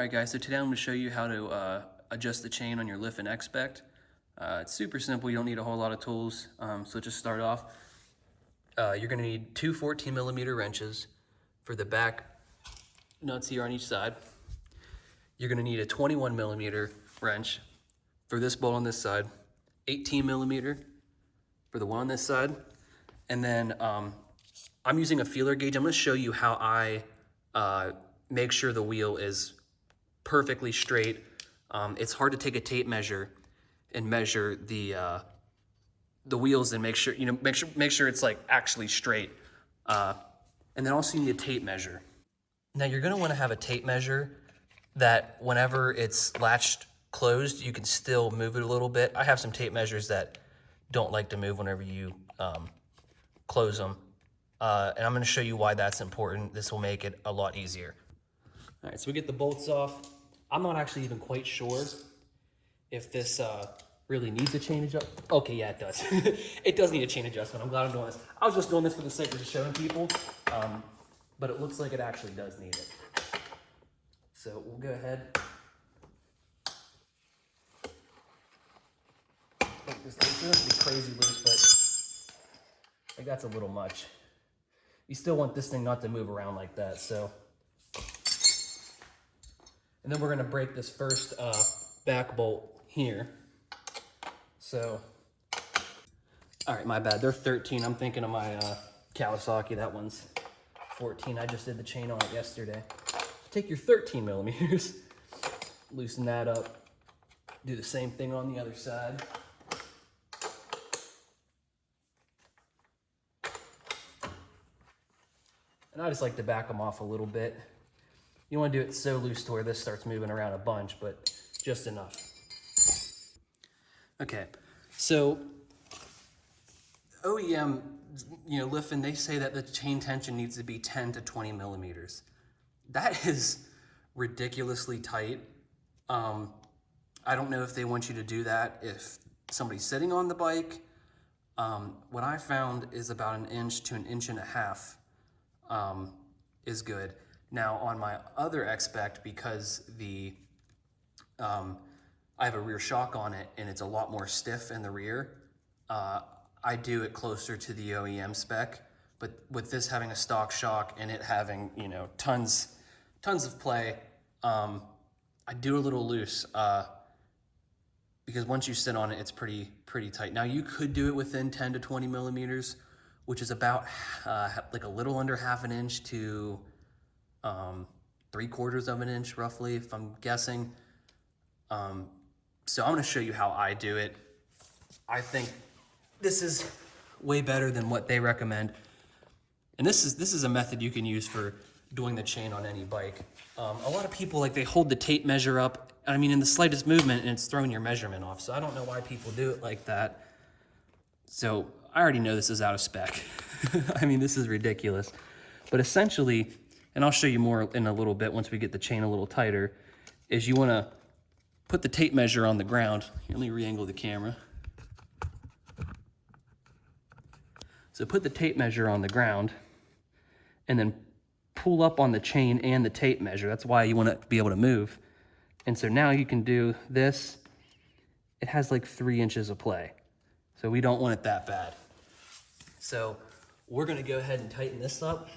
Alright guys, so today I'm going to show you how to adjust the chain on your Lifan Xpect. It's super simple, you don't need a whole lot of tools. So just start off, you're going to need two 14mm wrenches for the back nuts here on each side. You're going to need a 21mm wrench for this bolt on this side, 18mm for the one on this side, and then I'm using a feeler gauge. I'm going to show you how I make sure the wheel is perfectly straight. It's hard to take a tape measure and measure the wheels and make sure it's like actually straight. And then also you need a tape measure. Now you're gonna want to have a tape measure that whenever it's latched closed, you can still move it a little bit. I have some tape measures that don't like to move whenever you close them. And I'm gonna show you why that's important. This will make it a lot easier. All right, so we get the bolts off. I'm not actually even quite sure if this really needs a chain adjustment. Okay, yeah, it does. It does need a chain adjustment. I'm glad I'm doing this. I was just doing this for the sake of showing people, but it looks like it actually does need it. So we'll go ahead. This doesn't have to be crazy loose, but like that's a little much. You still want this thing not to move around like that, so. And then we're gonna break this first back bolt here. So, all right, my bad, they're 13. I'm thinking of my Kawasaki, that one's 14. I just did the chain on it yesterday. Take your 13mm, loosen that up. Do the same thing on the other side. And I just like to back them off a little bit. You want to do it so loose to where this starts moving around a bunch, but just enough. Okay, so OEM, Lifan, they say that the chain tension needs to be 10 to 20mm. That is ridiculously tight. I don't know if they want you to do that if somebody's sitting on the bike. What I found is about 1 inch to 1.5 inches is good. Now on my other Xpect, because I have a rear shock on it and it's a lot more stiff in the rear, I do it closer to the OEM spec. But with this having a stock shock and it having tons of play, I do a little loose because once you sit on it, it's pretty tight. Now you could do it within 10 to 20mm, which is about like a little under 1/2 inch to 3/4 of an inch roughly, if I'm guessing. So I'm gonna show you how I do it. I think this is way better than what they recommend. And this is a method you can use for doing the chain on any bike. A lot of people, they hold the tape measure up, I mean, in the slightest movement, and it's throwing your measurement off. So I don't know why people do it like that. So I already know this is out of spec. I mean, this is ridiculous. But essentially, and I'll show you more in a little bit once we get the chain a little tighter, is you want to put the tape measure on the ground. Here, let me re-angle the camera. So put the tape measure on the ground and then pull up on the chain and the tape measure. That's why you want to be able to move. And so now you can do this. It has like 3 inches of play. So we don't want it that bad. So we're going to go ahead and tighten this up.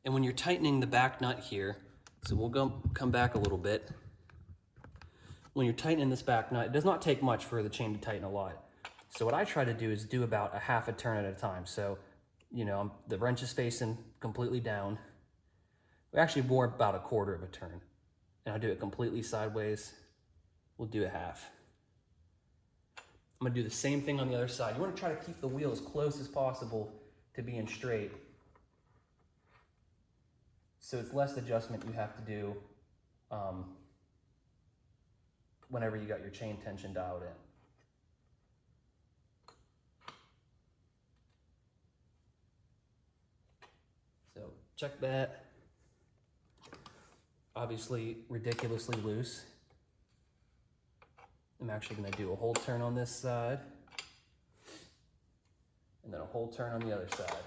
And when you're tightening the back nut here, so we'll come back a little bit. When you're tightening this back nut, it does not take much for the chain to tighten a lot. So what I try to do is do about 1/2 turn at a time. So, the wrench is facing completely down. We actually bore about 1/4 turn. And I'll do it completely sideways. We'll do 1/2. I'm gonna do the same thing on the other side. You wanna try to keep the wheel as close as possible to being straight. So it's less adjustment you have to do whenever you got your chain tension dialed in. So check that. Obviously ridiculously loose. I'm actually going to do a whole turn on this side and then a whole turn on the other side.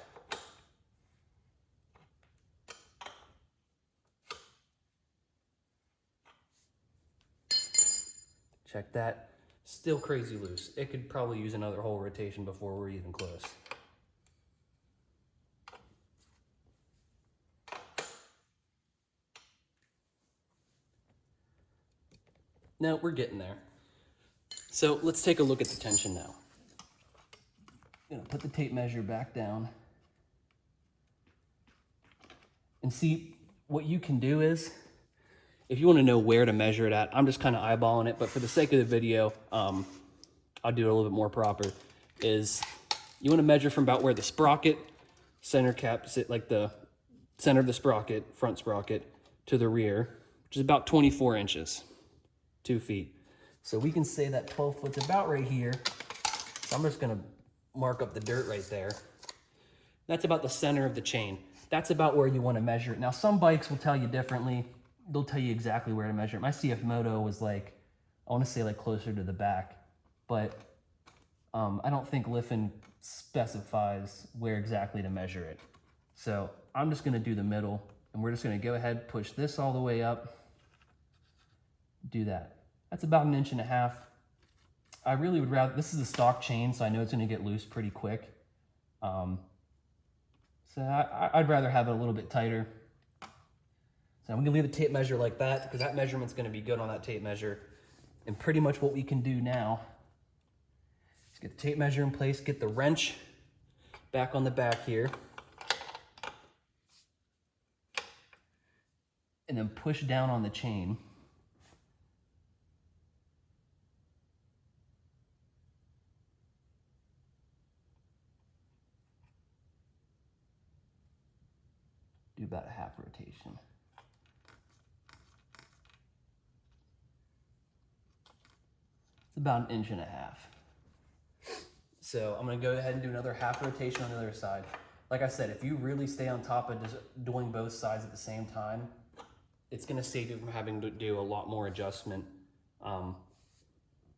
Check that. Still crazy loose. It could probably use another whole rotation before we're even close. No, we're getting there. So let's take a look at the tension now. I'm gonna put the tape measure back down. And see, what you can do is, if you want to know where to measure it at, I'm just kind of eyeballing it, but for the sake of the video, I'll do it a little bit more proper, is you want to measure from about where the sprocket, center cap sit, like the center of the sprocket, front sprocket, to the rear, which is about 24 inches, 2 feet. So we can say that 12 foot's about right here. So I'm just gonna mark up the dirt right there. That's about the center of the chain. That's about where you want to measure it. Now, some bikes will tell you differently. They'll tell you exactly where to measure it. My CF Moto was like, I want to say like closer to the back, but I don't think Lifan specifies where exactly to measure it. So I'm just going to do the middle, and we're just going to go ahead, push this all the way up, do that. That's about 1.5 inches. I really would rather, this is a stock chain, so I know it's going to get loose pretty quick. So I'd rather have it a little bit tighter. So I'm gonna leave the tape measure like that because that measurement's gonna be good on that tape measure. And pretty much what we can do now is get the tape measure in place, get the wrench back on the back here, and then push down on the chain. Do about a half rotation. It's about 1.5 inches. So I'm gonna go ahead and do another half rotation on the other side. Like I said, if you really stay on top of just doing both sides at the same time, it's gonna save you from having to do a lot more adjustment,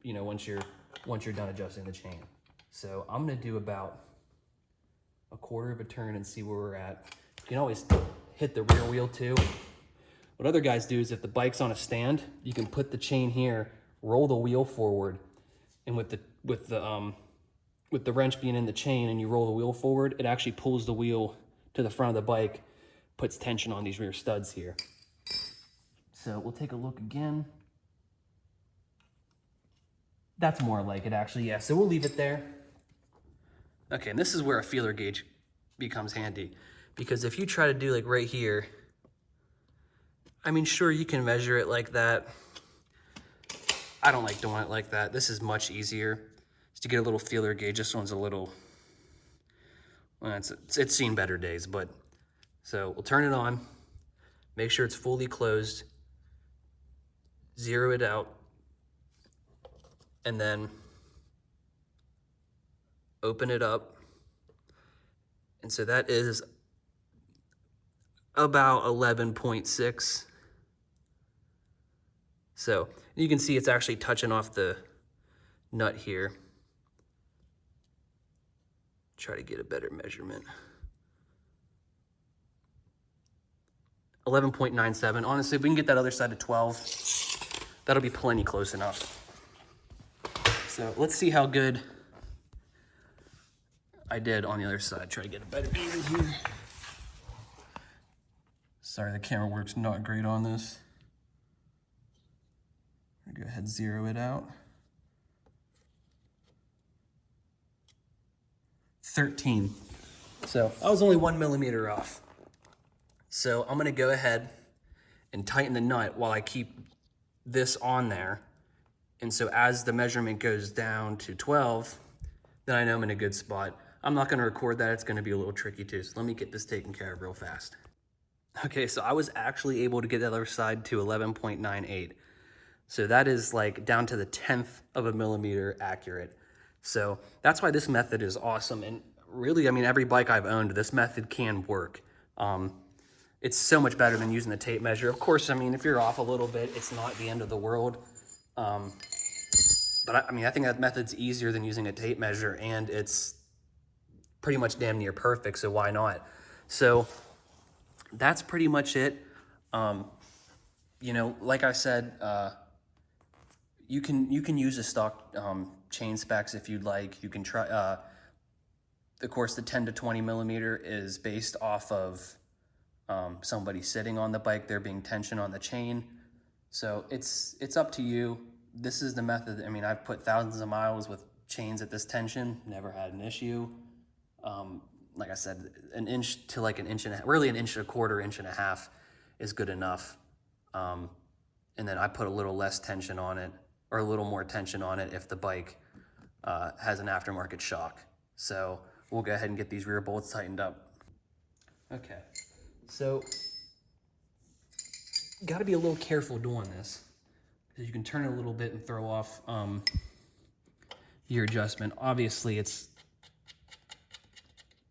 you know, once you're done adjusting the chain. So I'm gonna do about 1/4 of a turn and see where we're at. You can always hit the rear wheel too. What other guys do is if the bike's on a stand, you can put the chain here, roll the wheel forward, and with the wrench being in the chain and you roll the wheel forward, it actually pulls the wheel to the front of the bike, puts tension on these rear studs here. So we'll take a look again. That's more like it actually, yeah. So we'll leave it there. Okay, and this is where a feeler gauge becomes handy. Because if you try to do like right here, I mean, sure, you can measure it like that. I don't like doing it like that. This is much easier. Just to get a little feeler gauge. This one's a little, well, it's seen better days, but so we'll turn it on, make sure it's fully closed, zero it out, and then open it up. And so that is about 11.6. So you can see it's actually touching off the nut here. Try to get a better measurement. 11.97. Honestly, if we can get that other side to 12, that'll be plenty close enough. So let's see how good I did on the other side. Try to get a better view here. Sorry, the camera work's not great on this. I'm gonna go ahead and zero it out. 13. So I was only 1 millimeter off. So I'm gonna go ahead and tighten the nut while I keep this on there. And so as the measurement goes down to 12, then I know I'm in a good spot. I'm not gonna record that, it's gonna be a little tricky too. So let me get this taken care of real fast. Okay, so I was actually able to get the other side to 11.98. So that is like down to the 10th of a millimeter accurate. So that's why this method is awesome. And really, I mean, every bike I've owned, this method can work. It's so much better than using the tape measure. Of course, I mean, if you're off a little bit, it's not the end of the world. But I mean, I think that method's easier than using a tape measure, and it's pretty much damn near perfect, so why not? So that's pretty much it. You know, like I said, you can use the stock chain specs if you'd like. You can try. Of course, the 10 to 20 millimeter is based off of somebody sitting on the bike, there being tension on the chain. So it's up to you. This is the method. I mean, I've put thousands of miles with chains at this tension, never had an issue. Like I said, an inch to like an inch and a half, really an inch and a quarter, inch and a half is good enough. And then I put a little less tension on it, or a little more tension on it if the bike has an aftermarket shock. So we'll go ahead and get these rear bolts tightened up. Okay, so got to be a little careful doing this, because you can turn it a little bit and throw off your adjustment. Obviously, it's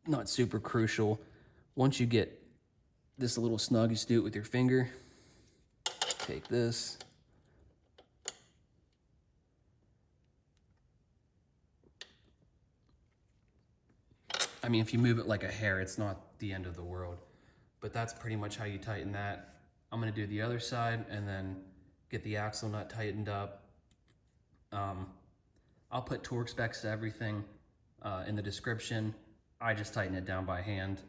not super crucial. Once you get this a little snug, you just do it with your finger. Take this. I mean, if you move it like a hair, it's not the end of the world, but that's pretty much how you tighten that. I'm gonna do the other side and then get the axle nut tightened up. I'll put torque specs to everything in the description. I just tighten it down by hand.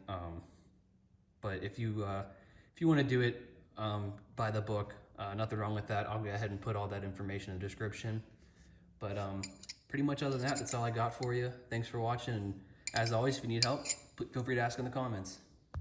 But if you want to do it by the book, nothing wrong with that. I'll go ahead and put all that information in the description. But pretty much other than that, that's all I got for you. Thanks for watching. And as always, if you need help, feel free to ask in the comments.